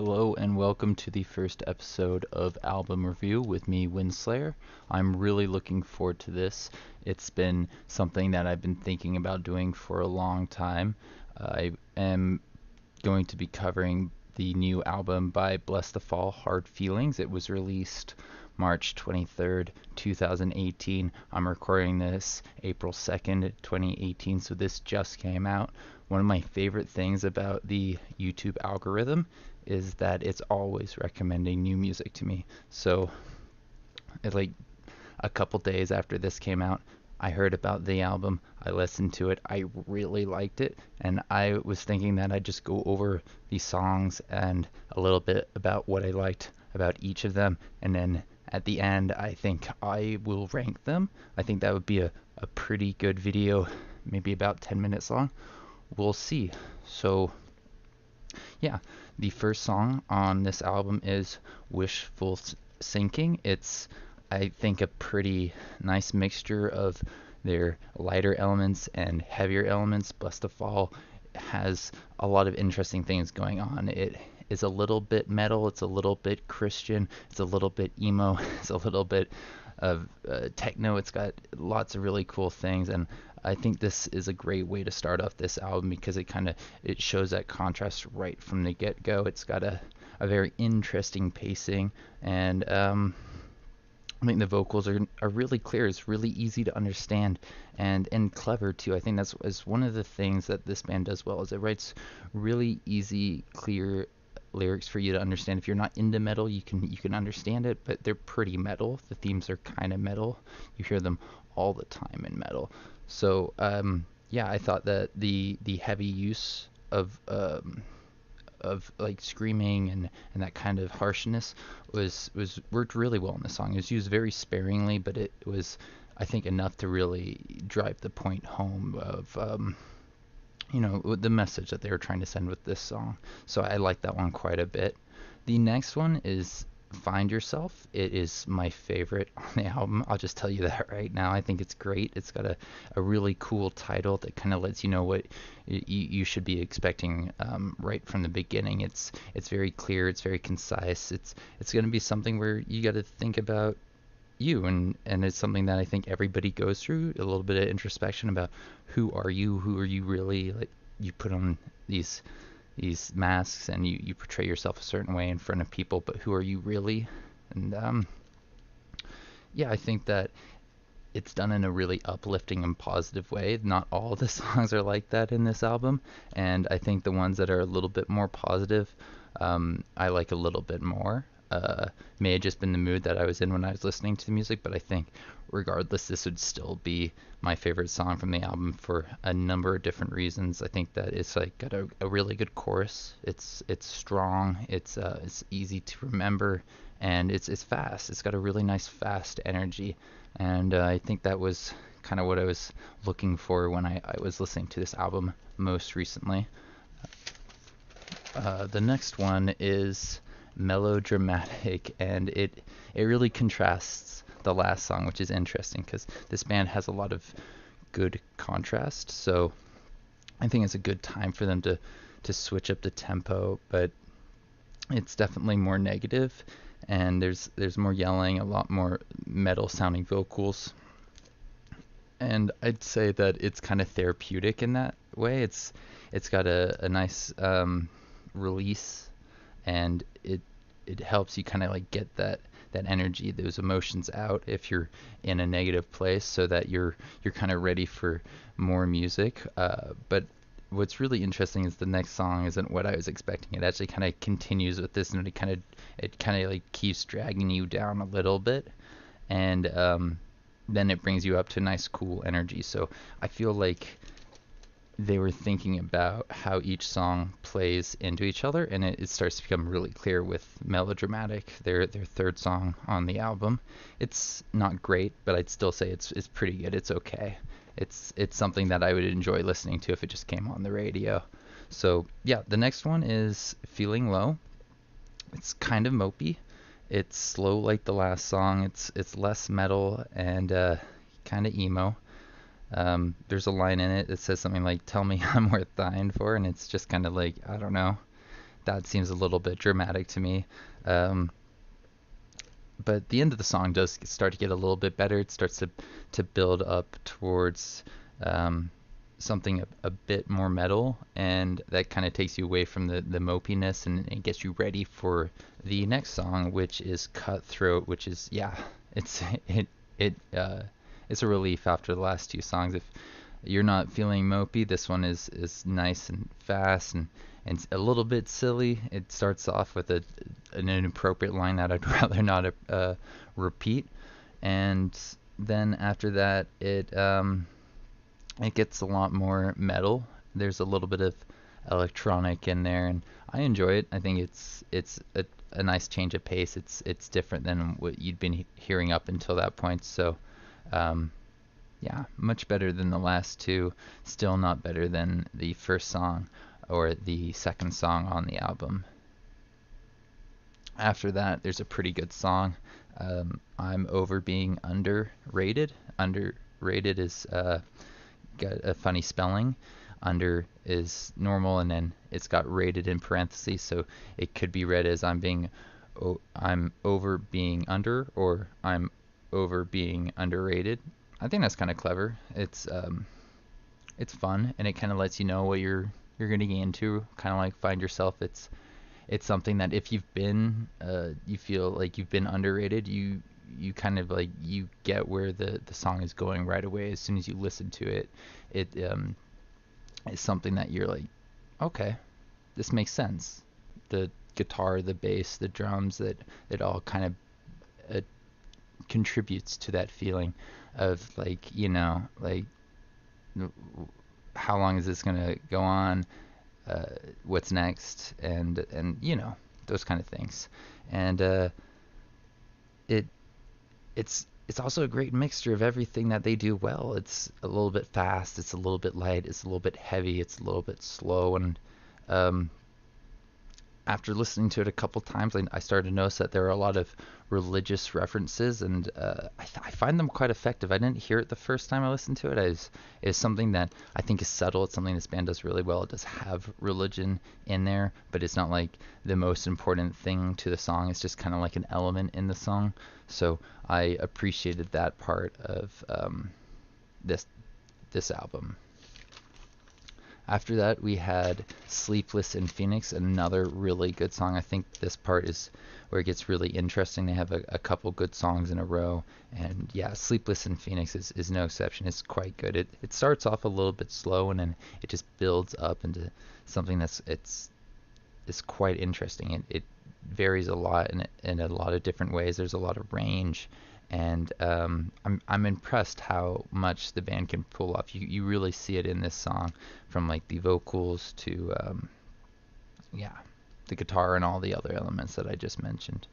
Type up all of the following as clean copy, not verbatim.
Hello and welcome to the first episode of Album Review with me, Winslayer. I'm really looking forward to this. It's been something that I've been thinking about doing for a long time. I am going to be covering the new album by Blessthefall, Hard Feelings. It was released March 23rd, 2018. I'm recording this April 2nd, 2018, so this just came out. One of my favorite things about the YouTube algorithm is that it's always recommending new music to me. So, like a couple days after this came out, I heard about the album, I listened to it, I really liked it, and I was thinking that I'd just go over these songs and a little bit about what I liked about each of them, and then at the end, I think I will rank them. I think that would be a pretty good video, maybe about 10 minutes long. We'll see. So, yeah, the first song on this album is Wishful Sinking. It's, I think, a pretty nice mixture of their lighter elements and heavier elements. Bless the Fall has a lot of interesting things going on. It is a little bit metal, it's a little bit Christian, it's a little bit emo, it's a little bit of techno. It's got lots of really cool things, and I think this is a great way to start off this album because it shows that contrast right from the get-go. It's got a very interesting pacing, and I think the vocals are really clear. It's really easy to understand and clever too. I think that's is one of the things that this band does well is it writes really easy, clear lyrics for you to understand. If you're not into metal, you can understand it, but they're pretty metal. The themes are kind of metal. You hear them all the time in metal. So yeah, I thought that the heavy use of like screaming and that kind of harshness was worked really well in the song. It was used very sparingly, but it was, I think, enough to really drive the point home of the message that they were trying to send with this song. So I like that one quite a bit. The next one is Find Yourself. It is my favorite on the album. I'll just tell you that right now. I think it's great. It's got a really cool title that kind of lets you know what you should be expecting right from the beginning. It's very clear. It's very concise. It's going to be something where you got to think about you, and it's something that I think everybody goes through, a little bit of introspection about who are you really. Like, you put on these masks and you portray yourself a certain way in front of people, but who are you really? And yeah, I think that it's done in a really uplifting and positive way. Not all the songs are like that in this album, and I think the ones that are a little bit more positive, I like a little bit more. May have just been the mood that I was in when I was listening to the music, but I think regardless, this would still be my favorite song from the album for a number of different reasons. I think that it's like got a really good chorus. It's strong. It's easy to remember, and it's fast. It's got a really nice fast energy, and I think that was kind of what I was looking for when I was listening to this album most recently. The next one is melodramatic, and it really contrasts the last song, which is interesting because this band has a lot of good contrast. So I think it's a good time for them to switch up the tempo, but it's definitely more negative, and there's more yelling, a lot more metal sounding vocals, and I'd say that it's kind of therapeutic in that way. It's got a nice release, and it helps you kind of like get that energy, those emotions out if you're in a negative place, so that you're kind of ready for more music. But what's really interesting is the next song isn't what I was expecting. It actually kind of continues with this, and it kind of like keeps dragging you down a little bit, and then it brings you up to nice cool energy. So I feel like they were thinking about how each song plays into each other, and it starts to become really clear with Melodramatic, their third song on the album. It's not great, but I'd still say it's pretty good. It's okay. It's something that I would enjoy listening to if it just came on the radio. So yeah, the next one is Feeling Low. It's kind of mopey. It's slow like the last song. It's less metal and kind of emo. There's a line in it that says something like "Tell me I'm worth dying for," and it's just kind of like, I don't know. that seems a little bit dramatic to me. Um, but the end of the song does start to get a little bit better. It starts to build up towards um, something a bit more metal, and that kind of takes you away from the mopiness and gets you ready for the next song, which is Cutthroat, which is yeah, it's it it's a relief after the last two songs. If you're not feeling mopey, this one is nice and fast and a little bit silly. It starts off with an inappropriate line that I'd rather not repeat, and then after that it gets a lot more metal. There's a little bit of electronic in there, and I enjoy it. I think it's a nice change of pace. It's different than what you'd been hearing up until that point. So um, yeah, much better than the last two. Still not better than the first song or the second song on the album. After that, there's a pretty good song. I'm Over Being Underrated. Underrated is got a funny spelling. Under is normal, and then it's got rated in parentheses, so it could be read as I'm over being under, or I'm over being underrated. I think that's kind of clever. It's fun, and it kind of lets you know what you're gonna get into. Kind of like Find Yourself. It's something that if you've been you feel like you've been underrated, you kind of like you get where the song is going right away as soon as you listen to it. It is something that you're like, okay, this makes sense. The guitar, the bass, the drums, that it all kind of contributes to that feeling of like, like how long is this gonna go on? What's next? And those kind of things. And it it's also a great mixture of everything that they do well. It's a little bit fast, it's a little bit light, it's a little bit heavy, it's a little bit slow, and um, after listening to it a couple times, I started to notice that there are a lot of religious references, and I find them quite effective. I didn't hear it the first time I listened to it. It's something that I think is subtle. It's something this band does really well. It does have religion in there, but it's not like the most important thing to the song. It's just kind of like an element in the song. So I appreciated that part of this this album. After that, we had Sleepless in Phoenix, another really good song. I think this part is where it gets really interesting. They have a couple good songs in a row. And yeah, Sleepless in Phoenix is no exception. It's quite good. It starts off a little bit slow, and then it just builds up into something it's quite interesting. It varies a lot in a lot of different ways. There's a lot of range, and I'm impressed how much the band can pull off. You really see it in this song, from like the vocals to yeah, the guitar and all the other elements that I just mentioned.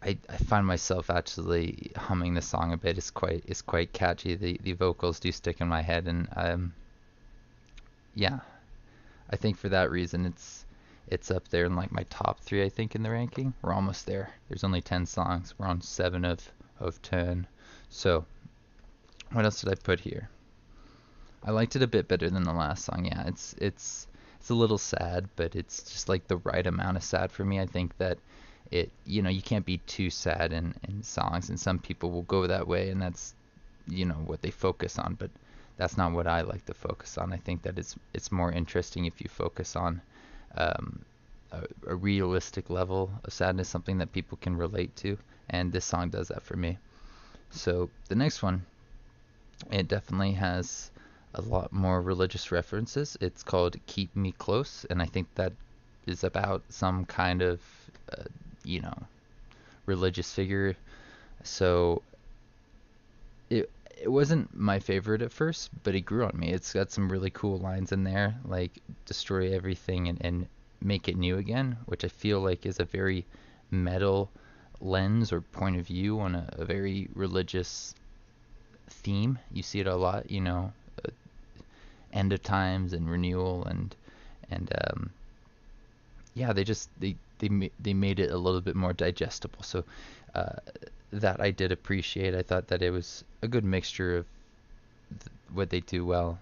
I find myself actually humming the song a bit. It's quite catchy. The vocals do stick in my head, and yeah, I think for that reason it's up there in like my top three, I think, in the ranking. We're almost there. There's only 10 songs. We're on 7 of 10. So, what else did I put here? I liked it a bit better than the last song. Yeah, it's a little sad, but it's just like the right amount of sad for me. I think that you can't be too sad in songs, and some people will go that way, and that's what they focus on, but that's not what I like to focus on. I think that it's more interesting if you focus on um, a realistic level of sadness, something that people can relate to, and this song does that for me. So the next one, it definitely has a lot more religious references. It's called Keep Me Close, and I think that is about some kind of, uh, you know, religious figure. So it wasn't my favorite at first, but it grew on me. It's got some really cool lines in there, like destroy everything and make it new again, which I feel like is a very metal lens or point of view on a very religious theme. You see it a lot, uh, end of times and renewal and yeah, they made it a little bit more digestible. So uh, that I did appreciate. I thought that it was a good mixture of what they do well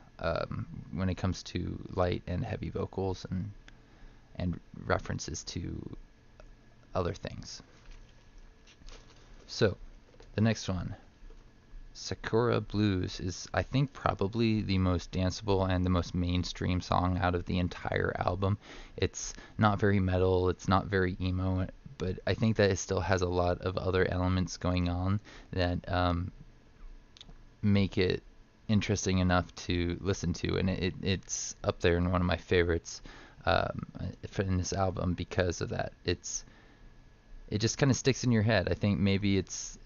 when it comes to light and heavy vocals, and references to other things. So, the next one, Sakura Blues, is I think probably the most danceable and the most mainstream song out of the entire album. It's not very metal, it's not very emo, but I think that it still has a lot of other elements going on that make it interesting enough to listen to, and it's up there in one of my favorites in this album because of that. It just kind of sticks in your head. I think maybe it's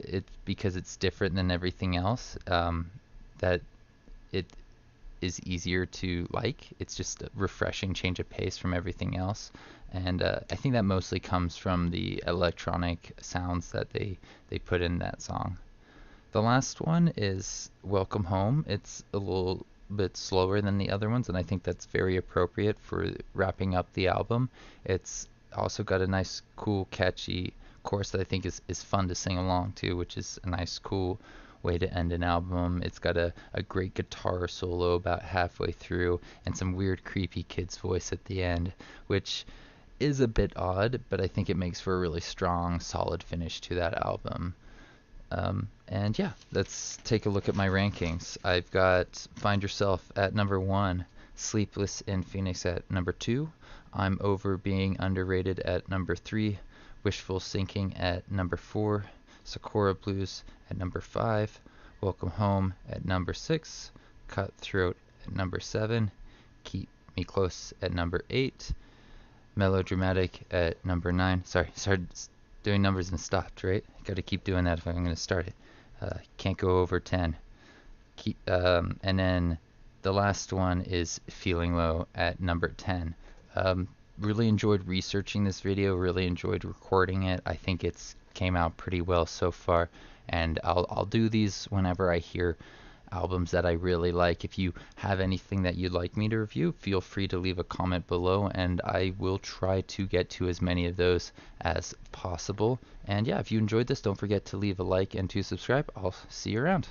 because it's different than everything else, that it is easier to like. It's just a refreshing change of pace from everything else, and I think that mostly comes from the electronic sounds that they put in that song. The last one is Welcome Home. It's a little bit slower than the other ones, and I think that's very appropriate for wrapping up the album. It's also got a nice, cool, catchy chorus that I think is fun to sing along to, which is a nice, cool way to end an album. It's got a great guitar solo about halfway through, and some weird, creepy kid's voice at the end, which is a bit odd, but I think it makes for a really strong, solid finish to that album. And yeah, let's take a look at my rankings. I've got Find Yourself at number 1, Sleepless in Phoenix at number 2, I'm Over Being Underrated at number 3, Wishful Sinking at number 4, Sakura Blues at number 5, Welcome Home at number 6, Cutthroat at number 7, Keep Me Close at number 8, Melodramatic at number 9. Sorry, started doing numbers and stopped, right? Gotta keep doing that if I'm gonna start it. Can't go over 10. And then the last one is Feeling Low at number 10. Really enjoyed researching this video, really enjoyed recording it. I think it's came out pretty well so far, and I'll do these whenever I hear albums that I really like. If you have anything that you'd like me to review, feel free to leave a comment below, and I will try to get to as many of those as possible. And yeah, if you enjoyed this, don't forget to leave a like and to subscribe. I'll see you around.